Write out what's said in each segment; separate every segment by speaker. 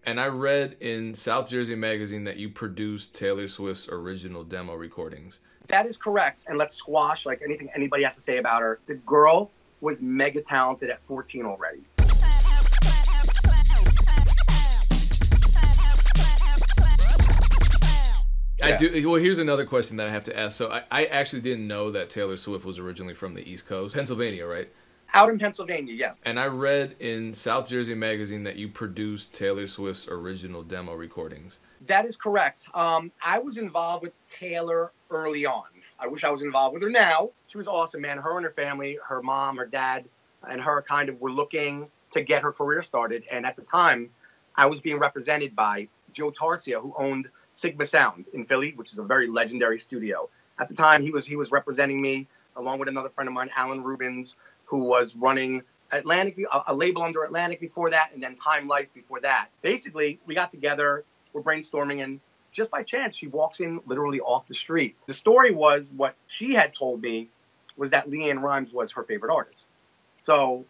Speaker 1: And I read in South Jersey Magazine that you produced Taylor Swift's original demo recordings.
Speaker 2: That is correct. And let's squash like anything anybody has to say about her. The girl was mega talented at 14 already.
Speaker 1: I do. Well, here's another question that I have to ask. So I actually didn't know that Taylor Swift was originally from the East Coast, Pennsylvania, right?
Speaker 2: Out in Pennsylvania, yes.
Speaker 1: And I read in South Jersey Magazine that you produced Taylor Swift's original demo recordings.
Speaker 2: That is correct. I was involved with Taylor early on. I wish I was involved with her now. She was awesome, man. Her and her family, her mom, her dad, and her kind of were looking to get her career started. And at the time, I was being represented by Joe Tarsia, who owned Sigma Sound in Philly, which is a very legendary studio. At the time, he was representing me, along with another friend of mine, Alan Rubens, who was running Atlantic, a label under Atlantic before that, and then Time Life before that. Basically, we got together, we're brainstorming, and just by chance, she walks in literally off the street. The story was, what she had told me was that LeAnn Rimes was her favorite artist. So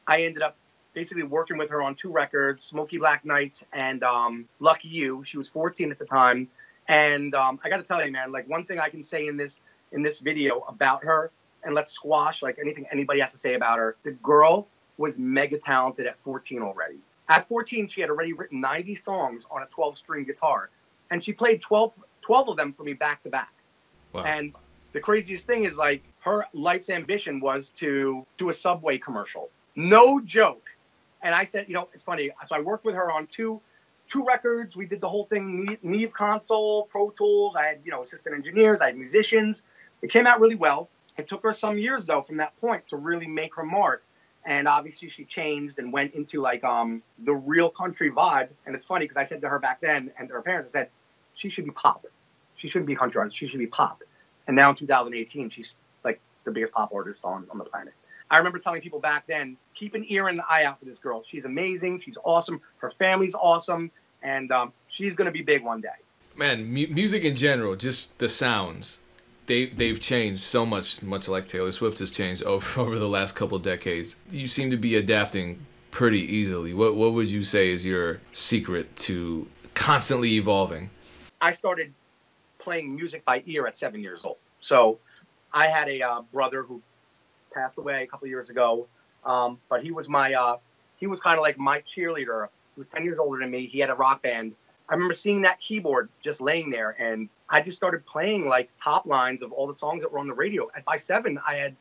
Speaker 2: I ended up basically working with her on 2 records, Smoky Black Nights and Lucky You. She was 14 at the time. And I got to tell you, man, like one thing I can say in this video about her, and let's squash like anything anybody has to say about her, the girl was mega talented at 14 already. At 14, she had already written 90 songs on a 12-string guitar. And she played 12 of them for me back to back.
Speaker 1: Wow.
Speaker 2: And the craziest thing is like her life's ambition was to do a Subway commercial. No joke. And I said, you know, it's funny. So I worked with her on two records. We did the whole thing, Neve console, Pro Tools. I had, assistant engineers. I had musicians. It came out really well. It took her some years, though, from that point to really make her mark. And obviously she changed and went into like the real country vibe. And it's funny because I said to her back then and to her parents, I said, she should be pop. She shouldn't be country artist. She should be pop. And now in 2018, she's like the biggest pop artist on the planet. I remember telling people back then, keep an ear and an eye out for this girl. She's amazing. She's awesome. Her family's awesome. And she's going to be big one day.
Speaker 1: Man, music in general, just the sounds, they've changed so much like Taylor Swift has changed over the last couple of decades. You seem to be adapting pretty easily. What would you say is your secret to constantly evolving?
Speaker 2: I started playing music by ear at 7 years old. So I had a brother who passed away a couple of years ago, but he was kind of like my cheerleader. He was 10 years older than me. He had a rock band. I remember seeing that keyboard just laying there, and I just started playing like top lines of all the songs that were on the radio. And by 7, I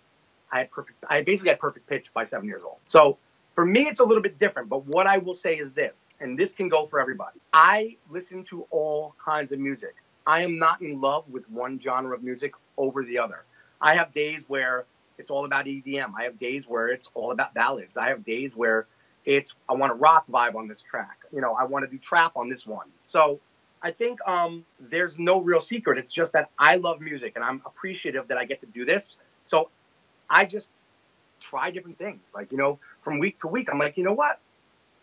Speaker 2: basically had perfect pitch by 7 years old. So for me, it's a little bit different, but what I will say is this, and this can go for everybody. I listen to all kinds of music. I am not in love with one genre of music over the other. I have days where it's all about EDM. I have days where it's all about ballads. I have days where I want a rock vibe on this track. I want to do trap on this one. So I think there's no real secret. It's just that I love music, and I'm appreciative that I get to do this. So I just try different things. Like, from week to week, I'm like, you know what?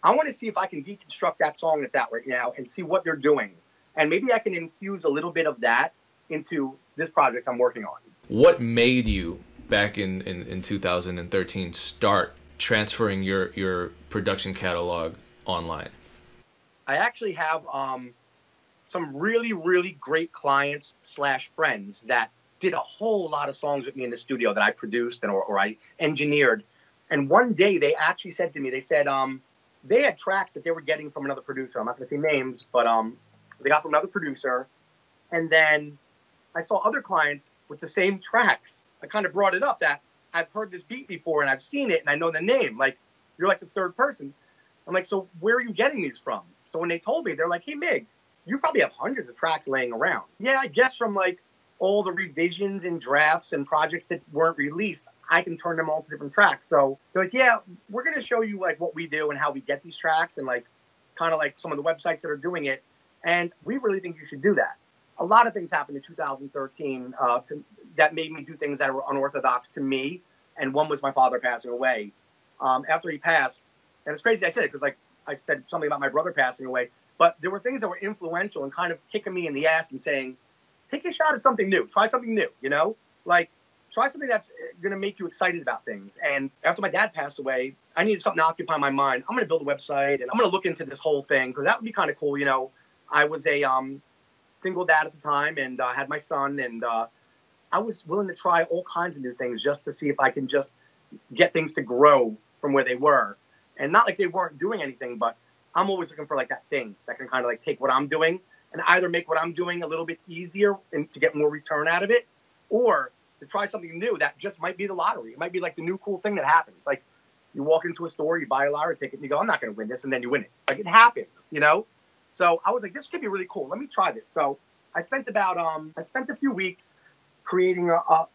Speaker 2: I want to see if I can deconstruct that song that's out right now and see what they're doing. And maybe I can infuse a little bit of that into this project I'm working on.
Speaker 1: What made you, back in 2013, start transferring your production catalog online?
Speaker 2: I actually have some really, really great clients / friends that did a whole lot of songs with me in the studio that I produced or I engineered. And one day they actually said to me, they said they had tracks that they were getting from another producer. I'm not going to say names, but they got from another producer. And then I saw other clients with the same tracks. I kind of brought it up that I've heard this beat before and I've seen it and I know the name. Like, you're like the third person. I'm like, so where are you getting these from? So when they told me, they're like, hey, Mig, you probably have hundreds of tracks laying around. Yeah, I guess from like all the revisions and drafts and projects that weren't released, I can turn them all to different tracks. So they're like, yeah, we're going to show you like what we do and how we get these tracks and like kind of like some of the websites that are doing it. And we really think you should do that. A lot of things happened in 2013 that made me do things that were unorthodox to me. And one was my father passing away. After he passed, and it's crazy I said it because like I said something about my brother passing away, but there were things that were influential and kind of kicking me in the ass and saying, take a shot at something new, try something new, Like try something that's going to make you excited about things. And after my dad passed away, I needed something to occupy my mind. I'm going to build a website and I'm going to look into this whole thing because that would be kind of cool. You know, I was a single dad at the time and had my son, and I was willing to try all kinds of new things just to see if I can just get things to grow from where they were. And not like they weren't doing anything, but I'm always looking for like that thing that can kind of like take what I'm doing and either make what I'm doing a little bit easier and to get more return out of it, or to try something new that just might be the lottery. It might be like the new cool thing that happens. Like you walk into a store, you buy a lottery ticket, and you go, I'm not going to win this, and then you win it. Like it happens, you know? So I was like, this could be really cool. Let me try this. So I spent a few weeks creating a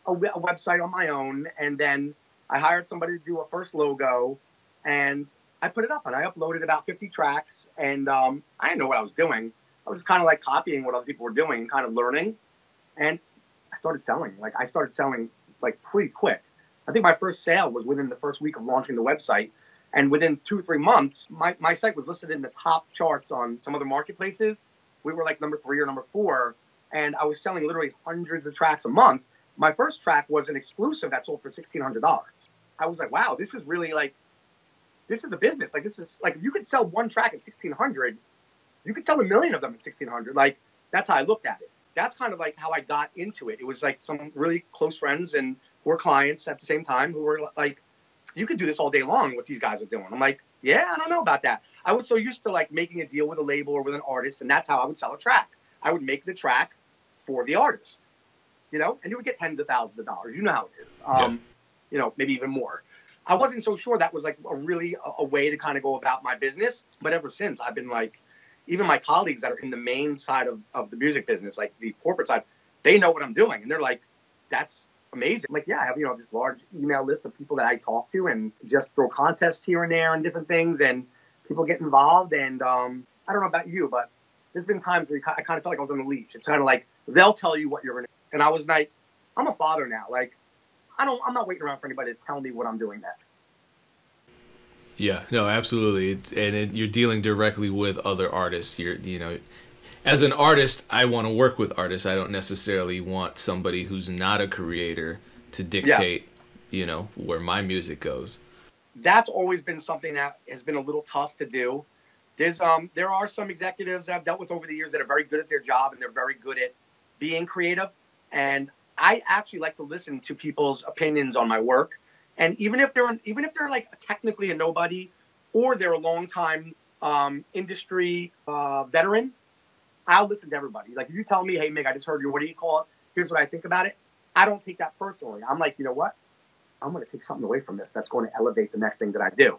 Speaker 2: website on my own, and then I hired somebody to do a first logo, and I put it up, and I uploaded about 50 tracks, and I didn't know what I was doing. I was kind of like copying what other people were doing and kind of learning, and I started selling. I started selling pretty quick. I think my first sale was within the first week of launching the website, and within 2 or 3 months, my site was listed in the top charts on some other marketplaces. We were like number 3 or number 4, and I was selling literally hundreds of tracks a month. My first track was an exclusive that sold for $1,600. I was like, wow, this is really this is a business. This is if you could sell one track at $1,600, you could sell 1 million of them at $1,600. That's how I looked at it. That's kind of how I got into it. It was some really close friends and who were clients at the same time who were like, you could do this all day long, what these guys are doing. I'm like, yeah, I don't know about that. I was so used to making a deal with a label or with an artist, and that's how I would sell a track. I would make the track for the artist, and you would get tens of thousands of dollars. You know how it is. Maybe even more. I wasn't so sure that was a way to kind of go about my business. But ever since, I've been even my colleagues that are in the main side of the music business, like the corporate side, they know what I'm doing. And they're like, that's amazing. I'm like, yeah, I have, this large email list of people that I talk to and just throw contests here and there and different things. And people get involved. And I don't know about you, but there's been times where I kind of felt like I was on the leash. It's kind of they'll tell you what you're going to do. And I was like, I'm a father now. I'm not waiting around for anybody to tell me what I'm doing next.
Speaker 1: Yeah, no, absolutely. You're dealing directly with other artists. As an artist, I want to work with artists. I don't necessarily want somebody who's not a creator to dictate, where my music goes.
Speaker 2: That's always been something that has been a little tough to do. There are some executives that I've dealt with over the years that are very good at their job and they're very good at being creative. And I actually like to listen to people's opinions on my work. And even if they're technically a nobody or they're a longtime industry veteran, I'll listen to everybody. If you tell me, hey, Mig, I just heard you, what do you call it? Here's what I think about it. I don't take that personally. I'm like, you know what? I'm going to take something away from this that's going to elevate the next thing that I do.